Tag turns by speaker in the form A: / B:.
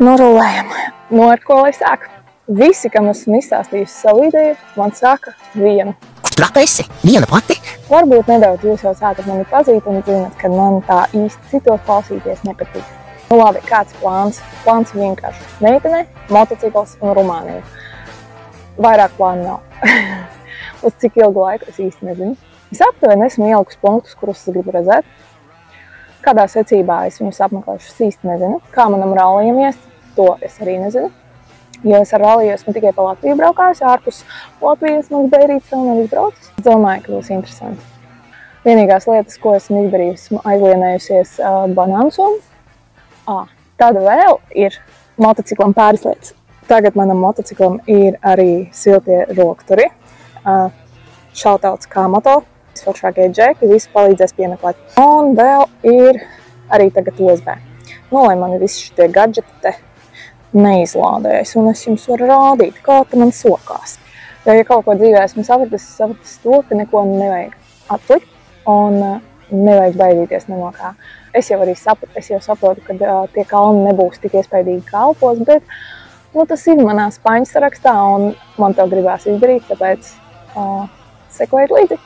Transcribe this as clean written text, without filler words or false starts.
A: Norulējam. Ar ko lai sāk? Visi, kam esmu izstāstījusi savu ideju, man saka vienu.
B: Traka esi? Viena pati?
A: Varbūt nedaudz jūs jau sākat mani pazīt un zināt, ka man tā īsti citos klausīties nepatīk. Nu labi, kāds plāns? Plāns vienkārši. Meitene, motocikls un Rumānija. Vairāk plānu nav. Uz cik ilgu laiku es īsti nezinu. Es aptuveni esmu ielikus punktus, kurus es gribu redzēt. Kādā secībā es viņus apmeklēšu, es īsti nezinu. Kā manam rallījam iest, to es arī nezinu. Jo es ar ralliju esmu tikai pa Latviju braukājusi, ārpus Latvijas mans bērīts vēl nav izbraucis. Es domāju, ka būs interesanti. Vienīgās lietas, ko esmu izdarījusi, esmu aizlienējusies banānu somu. Tad vēl ir motociklam pāris lietas. Tagad manam motociklam ir arī siltie rokturi. Šautauts K-moto. Foršākie džeki, visi palīdzēs piemeklēt. Un vēl ir arī tagad USB. Nu, lai man visi šitie gadžeti te neizlādējas, un es jums varu rādīt, kā te man sokās. Ja kaut ko dzīvē esmu sapratis to, ka neko nevajag atlikt, un nevajag baidīties ne no kā. Es jau saprotu, ka tie kalni nebūs tik iespaidīgi kā Alpos, bet tas ir manā spaņu sarakstā, un man to gribās izdarīt, tāpēc sekojiet līdzi.